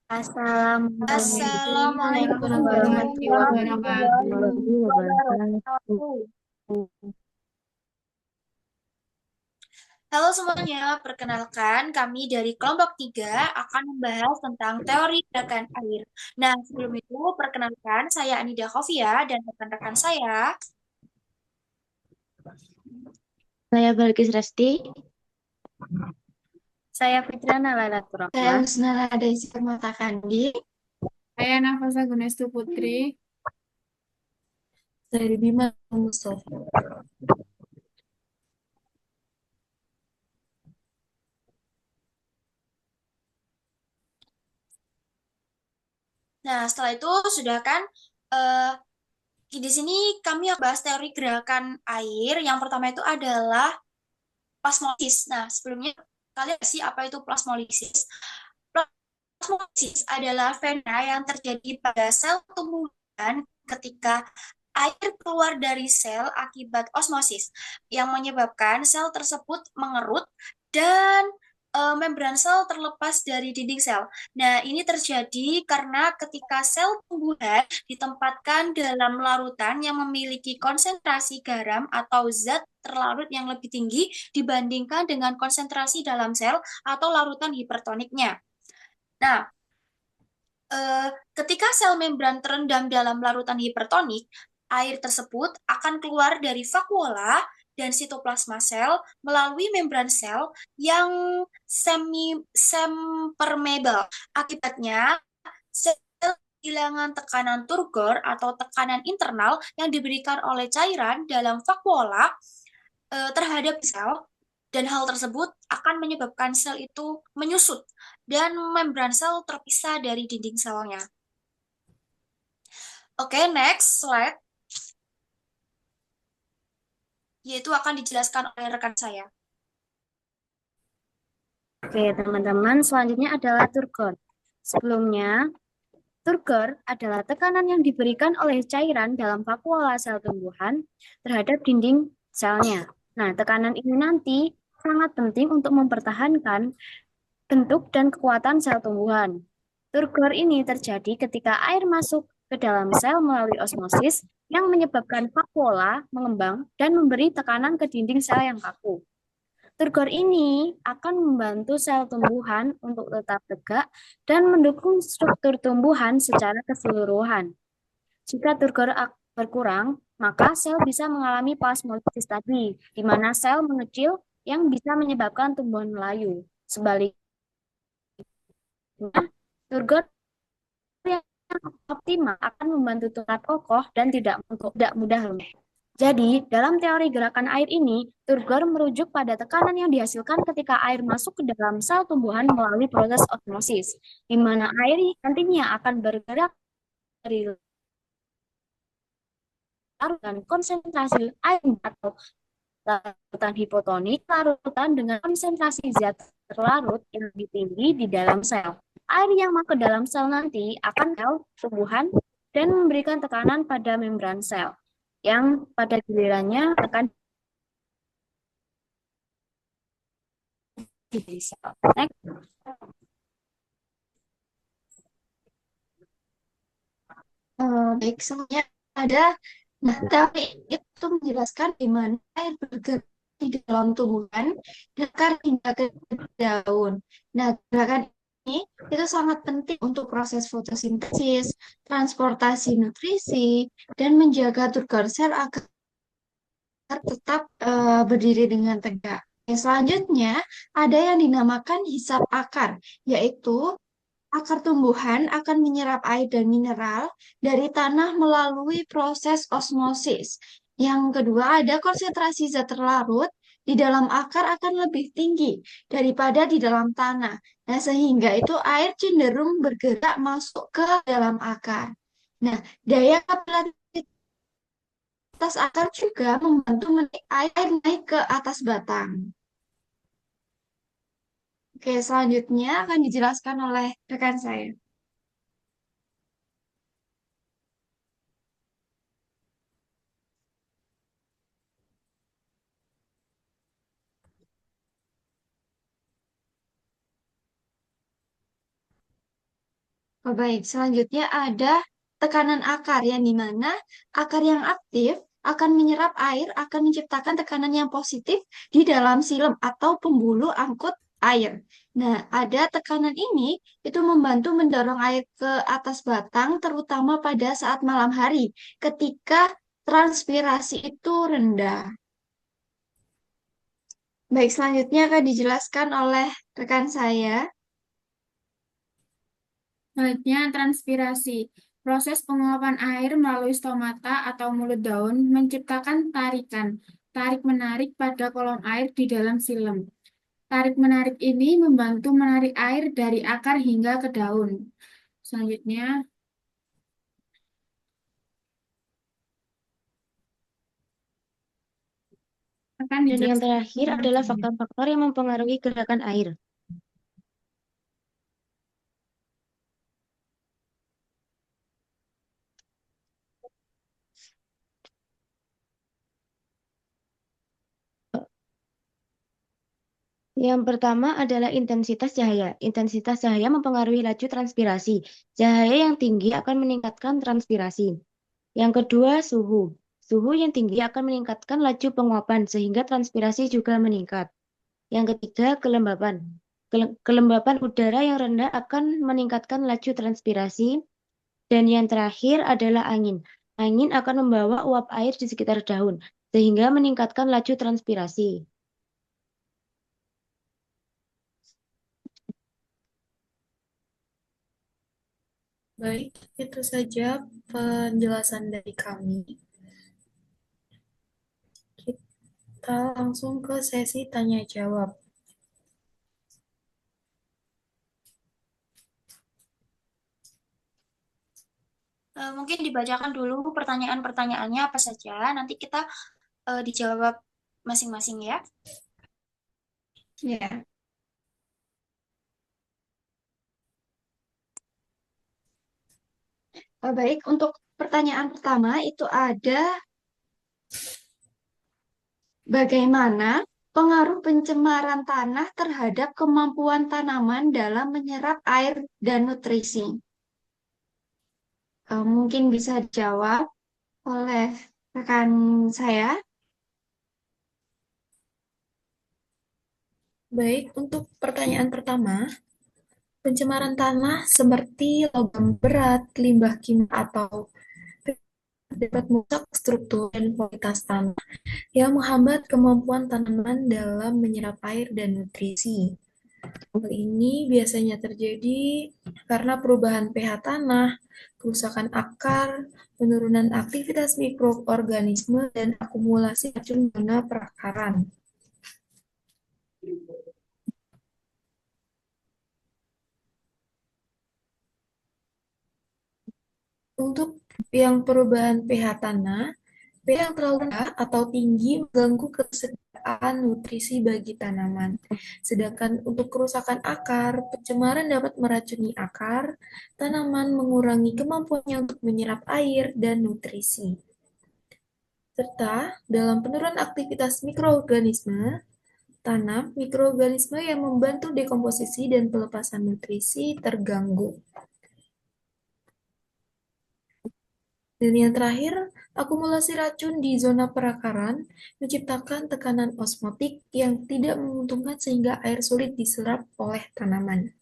Assalamualaikum Assalamualaikum warahmatullahi warahmatullahi wabarakatuh. wabarakatuh. Halo semuanya, perkenalkan kami dari kelompok 3 akan membahas tentang teori gerakan air. Nah, sebelum itu perkenalkan saya Anida Khofia dan rekan-rekan saya. Saya Balkis Resti. Saya Fitriana Lailatul Saya Rahma. Husnala Daisy Mata Kandi. Saya Nafasa Gunestu Putri. Dari Bima Mustafa. Nah, setelah itu sudah kan eh, di sini kami akan bahas teori gerakan air. Yang pertama itu adalah plasmolisis. Nah, sebelumnya kalian tahu sih apa itu plasmolisis? Plasmolisis adalah fenomena yang terjadi pada sel tumbuhan ketika air keluar dari sel akibat osmosis yang menyebabkan sel tersebut mengerut dan membran sel terlepas dari dinding sel. Nah, ini terjadi karena ketika sel tumbuhan ditempatkan dalam larutan yang memiliki konsentrasi garam atau zat terlarut yang lebih tinggi dibandingkan dengan konsentrasi dalam sel atau larutan hipertoniknya. Nah, ketika sel membran terendam dalam larutan hipertonik, air tersebut akan keluar dari vakuola dan sitoplasma sel melalui membran sel yang semi-permeable. Akibatnya, sel kehilangan tekanan turgor atau tekanan internal yang diberikan oleh cairan dalam vakuola terhadap sel, dan hal tersebut akan menyebabkan sel itu menyusut dan membran sel terpisah dari dinding selnya. Oke, next slide. Yaitu akan dijelaskan oleh rekan saya. Oke, teman-teman, selanjutnya adalah turgor. Sebelumnya, turgor adalah tekanan yang diberikan oleh cairan dalam vakuola sel tumbuhan terhadap dinding selnya. Nah, tekanan ini nanti sangat penting untuk mempertahankan bentuk dan kekuatan sel tumbuhan. Turgor ini terjadi ketika air masuk ke dalam sel melalui osmosis yang menyebabkan vakuola mengembang dan memberi tekanan ke dinding sel yang kaku. Turgor ini akan membantu sel tumbuhan untuk tetap tegak dan mendukung struktur tumbuhan secara keseluruhan. Jika turgor berkurang, maka sel bisa mengalami plasmolisis tadi, di mana sel mengecil yang bisa menyebabkan tumbuhan melayu. Sebaliknya, turgor yang optimal akan membantu tetap kokoh dan tidak mudah lemah. Jadi, dalam teori gerakan air ini, turgor merujuk pada tekanan yang dihasilkan ketika air masuk ke dalam sel tumbuhan melalui proses osmosis, di mana air nantinya akan bergerak dari larutan konsentrasi air atau larutan hipotonik, larutan dengan konsentrasi zat terlarut yang lebih tinggi di dalam sel. Air yang masuk ke dalam sel nanti akan sel tumbuhan dan memberikan tekanan pada membran sel, yang pada gilirannya akan di sel. Next. Baik, semuanya ada. Nah, teori itu menjelaskan di mana air bergerak di dalam tumbuhan dan akar hingga ke daun. Nah, gerakan ini itu sangat penting untuk proses fotosintesis, transportasi nutrisi, dan menjaga turgor sel agar tetap berdiri dengan tegak. Selanjutnya, ada yang dinamakan hisap akar, yaitu akar tumbuhan akan menyerap air dan mineral dari tanah melalui proses osmosis. Yang kedua, ada konsentrasi zat terlarut di dalam akar akan lebih tinggi daripada di dalam tanah. Nah, sehingga itu air cenderung bergerak masuk ke dalam akar. Nah, daya kapilaritas akar juga membantu menarik air naik ke atas batang. Oke, selanjutnya akan dijelaskan oleh rekan saya. Oh, baik, selanjutnya ada tekanan akar yang dimana akar yang aktif akan menyerap air, akan menciptakan tekanan yang positif di dalam silem atau pembuluh angkut air. Nah, ada tekanan ini itu membantu mendorong air ke atas batang, terutama pada saat malam hari ketika transpirasi itu rendah. Baik, selanjutnya akan dijelaskan oleh rekan saya. Selanjutnya, transpirasi. Proses penguapan air melalui stomata atau mulut daun menciptakan tarikan, tarik-menarik pada kolom air di dalam silem. Tarik-menarik ini membantu menarik air dari akar hingga ke daun. Selanjutnya, akan Dan yang dijelaskan terakhir adalah faktor-faktor yang mempengaruhi gerakan air. Yang pertama adalah intensitas cahaya. Intensitas cahaya mempengaruhi laju transpirasi. Cahaya yang tinggi akan meningkatkan transpirasi. Yang kedua, suhu. Suhu yang tinggi akan meningkatkan laju penguapan sehingga transpirasi juga meningkat. Yang ketiga, kelembapan. Kelembapan udara yang rendah akan meningkatkan laju transpirasi. Dan yang terakhir adalah angin. Angin akan membawa uap air di sekitar daun sehingga meningkatkan laju transpirasi. Baik, itu saja penjelasan dari kami. Kita langsung ke sesi tanya jawab. Mungkin dibacakan dulu pertanyaan-pertanyaannya apa saja. Nanti kita dijawab masing-masing ya. Ya. Oh, baik, untuk pertanyaan pertama itu ada bagaimana pengaruh pencemaran tanah terhadap kemampuan tanaman dalam menyerap air dan nutrisi? Mungkin bisa dijawab oleh rekan saya. Baik, untuk pertanyaan pertama, pencemaran tanah seperti logam berat, limbah kimia, atau dapat merusak struktur dan kualitas tanah yang menghambat kemampuan tanaman dalam menyerap air dan nutrisi. Hal ini biasanya terjadi karena perubahan pH tanah, kerusakan akar, penurunan aktivitas mikroorganisme, dan akumulasi racun zona perakaran. Untuk yang perubahan pH tanah, pH yang terlalu rendah atau tinggi mengganggu ketersediaan nutrisi bagi tanaman. Sedangkan untuk kerusakan akar, pencemaran dapat meracuni akar, tanaman mengurangi kemampuannya untuk menyerap air dan nutrisi. Serta dalam penurunan aktivitas mikroorganisme, tanam mikroorganisme yang membantu dekomposisi dan pelepasan nutrisi terganggu. Dan yang terakhir, akumulasi racun di zona perakaran menciptakan tekanan osmotik yang tidak menguntungkan sehingga air sulit diserap oleh tanaman.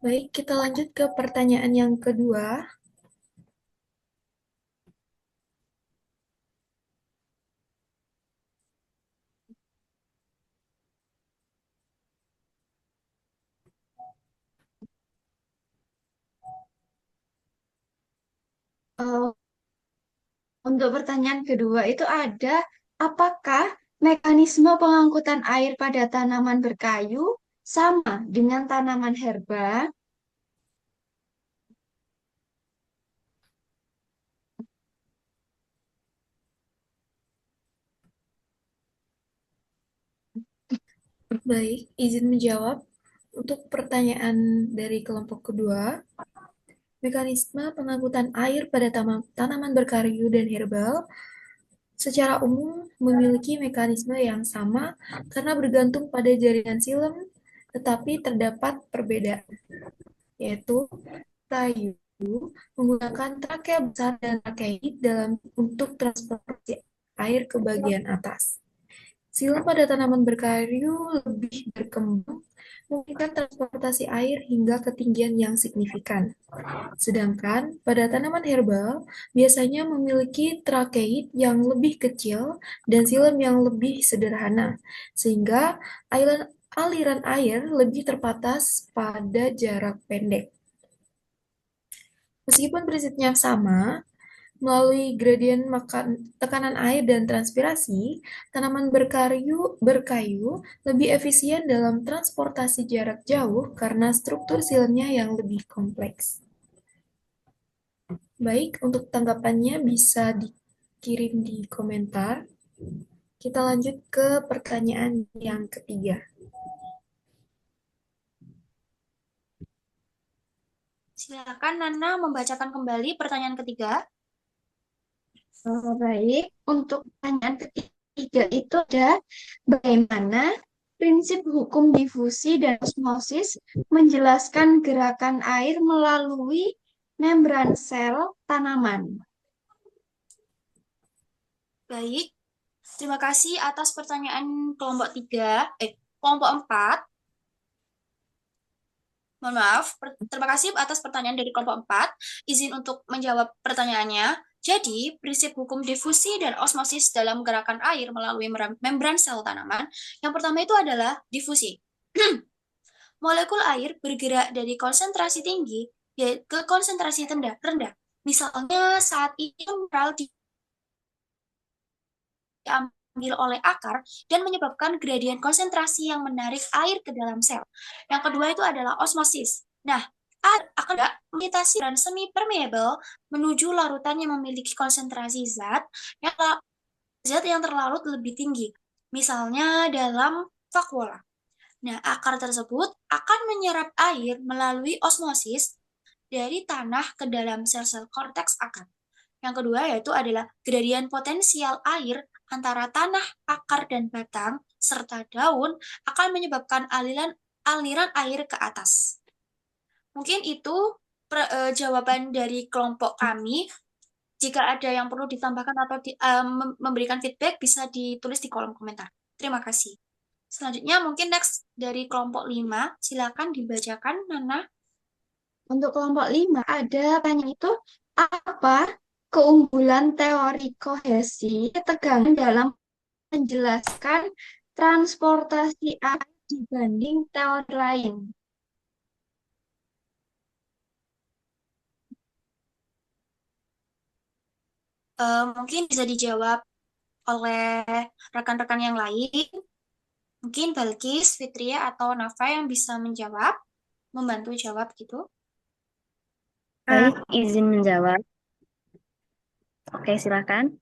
Baik, kita lanjut ke pertanyaan yang kedua. Eh, untuk pertanyaan kedua itu ada, apakah mekanisme pengangkutan air pada tanaman berkayu sama dengan tanaman herba? Baik, izin menjawab. Untuk pertanyaan dari kelompok kedua, mekanisme pengangkutan air pada tanaman berkaryu dan herbal secara umum memiliki mekanisme yang sama karena bergantung pada jaringan silem, tetapi terdapat perbedaan, yaitu kayu menggunakan trakea besar dan trakeid untuk transportasi air ke bagian atas. Sila pada tanaman berkayu lebih berkembang, memungkinkan transportasi air hingga ketinggian yang signifikan. Sedangkan pada tanaman herbal biasanya memiliki trakeid yang lebih kecil dan silem yang lebih sederhana, sehingga aliran air lebih terbatas pada jarak pendek. Meskipun prinsipnya sama, melalui gradien tekanan air dan transpirasi, tanaman berkayu lebih efisien dalam transportasi jarak jauh karena struktur silemnya yang lebih kompleks. Baik, untuk tanggapannya bisa dikirim di komentar. Kita lanjut ke pertanyaan yang ketiga. Silakan Nana membacakan kembali pertanyaan ketiga. Baik, untuk pertanyaan ketiga itu ada bagaimana prinsip hukum difusi dan osmosis menjelaskan gerakan air melalui membran sel tanaman. Baik, terima kasih atas pertanyaan kelompok 4. Mohon maaf, terima kasih atas pertanyaan dari kelompok 4. Izin untuk menjawab pertanyaannya. Jadi, prinsip hukum difusi dan osmosis dalam gerakan air melalui membran sel tanaman, yang pertama itu adalah difusi. Molekul air bergerak dari konsentrasi tinggi ke konsentrasi rendah. Misalnya saat ini mineral diambil oleh akar dan menyebabkan gradien konsentrasi yang menarik air ke dalam sel. Yang kedua itu adalah osmosis. Nah, akan melintasi dan semi permeable menuju larutan yang memiliki konsentrasi zat yang terlarut lebih tinggi. Misalnya dalam vakuola. Nah, akar tersebut akan menyerap air melalui osmosis dari tanah ke dalam sel-sel korteks akar. Yang kedua yaitu adalah gradien potensial air antara tanah, akar, dan batang, serta daun akan menyebabkan aliran air ke atas. Mungkin itu jawaban dari kelompok kami. Jika ada yang perlu ditambahkan atau memberikan feedback, bisa ditulis di kolom komentar. Terima kasih. Selanjutnya mungkin next dari kelompok 5, silakan dibacakan Nana. Untuk kelompok 5 ada tanya itu apa keunggulan teori kohesi tegangan dalam menjelaskan transportasi air dibanding teori lain. Mungkin bisa dijawab oleh rekan-rekan yang lain. Mungkin Balkis, Fitria, atau Nafa yang bisa menjawab, membantu jawab gitu. Baik, izin menjawab. Oke, silakan.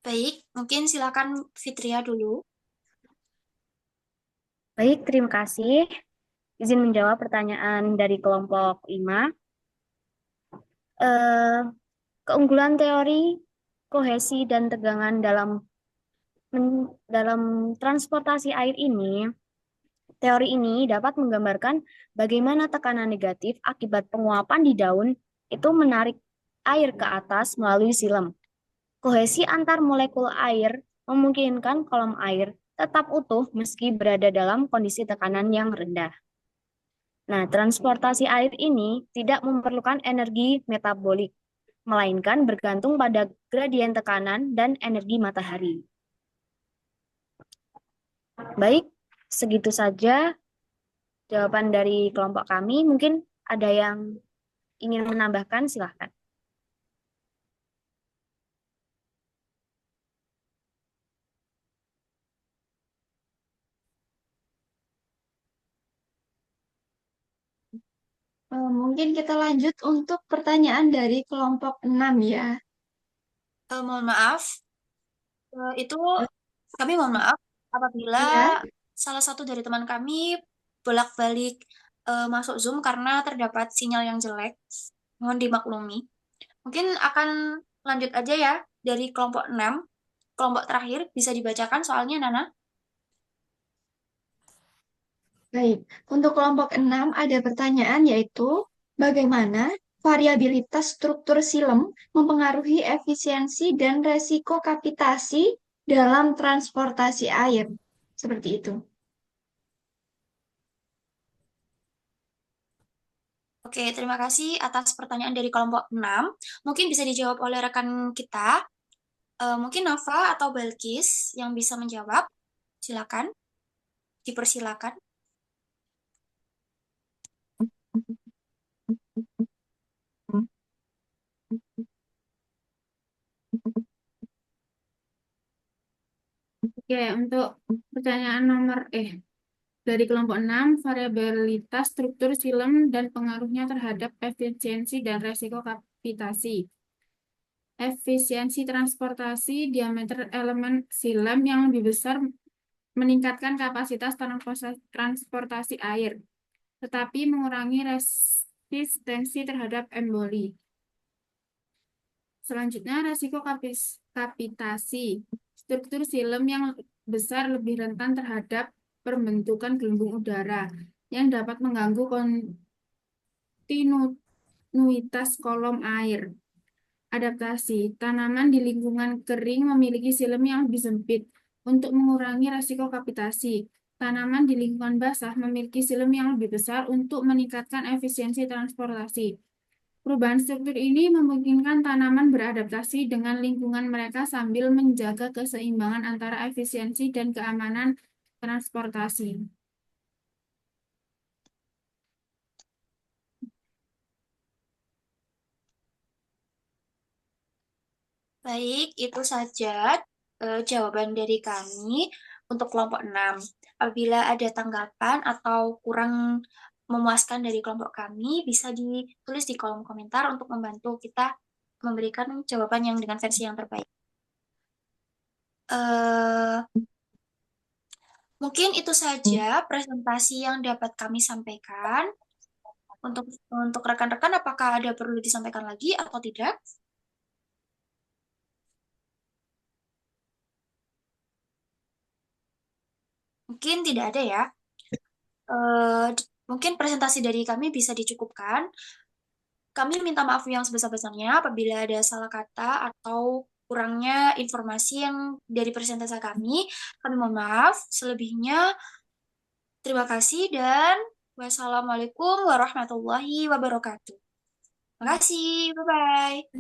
Baik, mungkin silakan Fitria dulu. Baik, terima kasih. Izin menjawab pertanyaan dari kelompok 5. Keunggulan teori kohesi dan tegangan dalam transportasi air ini, teori ini dapat menggambarkan bagaimana tekanan negatif akibat penguapan di daun itu menarik air ke atas melalui silem. Kohesi antar molekul air memungkinkan kolom air tetap utuh meski berada dalam kondisi tekanan yang rendah. Nah, transportasi air ini tidak memerlukan energi metabolik, melainkan bergantung pada gradien tekanan dan energi matahari. Baik, segitu saja jawaban dari kelompok kami. Mungkin ada yang ingin menambahkan, silahkan. Mungkin kita lanjut untuk pertanyaan dari kelompok 6 ya. Mohon maaf, Itu kami mohon maaf apabila Iya, salah satu dari teman kami bolak-balik masuk Zoom karena terdapat sinyal yang jelek. Mohon dimaklumi. Mungkin akan lanjut aja ya dari kelompok 6. Kelompok terakhir bisa dibacakan soalnya Nana. baik. Untuk kelompok 6 ada pertanyaan yaitu bagaimana variabilitas struktur silem mempengaruhi efisiensi dan resiko kapitasi dalam transportasi air. Seperti itu. Oke, terima kasih atas pertanyaan dari kelompok 6. Mungkin bisa dijawab oleh rekan kita. Mungkin Nova atau Balkis yang bisa menjawab. Silakan, dipersilakan. Oke, untuk pertanyaan nomor dari kelompok 6, variabilitas struktur silem dan pengaruhnya terhadap efisiensi dan resiko kapitasi. Efisiensi transportasi, diameter elemen silem yang lebih besar meningkatkan kapasitas transportasi air, tetapi mengurangi resistensi terhadap emboli. Selanjutnya, resiko kapitasi. Struktur silem yang besar lebih rentan terhadap pembentukan gelembung udara yang dapat mengganggu kontinuitas kolom air. Adaptasi. Tanaman di lingkungan kering memiliki silem yang lebih sempit untuk mengurangi resiko kapitasi. Tanaman di lingkungan basah memiliki silem yang lebih besar untuk meningkatkan efisiensi transportasi. Perubahan struktur ini memungkinkan tanaman beradaptasi dengan lingkungan mereka sambil menjaga keseimbangan antara efisiensi dan keamanan transportasi. Baik, itu saja jawaban dari kami untuk kelompok 6. Apabila ada tanggapan atau kurang memuaskan dari kelompok kami, bisa ditulis di kolom komentar untuk membantu kita memberikan jawaban yang dengan versi yang terbaik. Eh, Mungkin itu saja presentasi yang dapat kami sampaikan. Untuk rekan-rekan, apakah ada perlu disampaikan lagi atau tidak? Mungkin tidak ada ya. Eh, Mungkin presentasi dari kami bisa dicukupkan. Kami minta maaf yang sebesar-besarnya apabila ada salah kata atau kurangnya informasi yang dari presentasi kami. Kami mohon maaf. Selebihnya, terima kasih dan wassalamualaikum warahmatullahi wabarakatuh. Terima kasih. Bye-bye.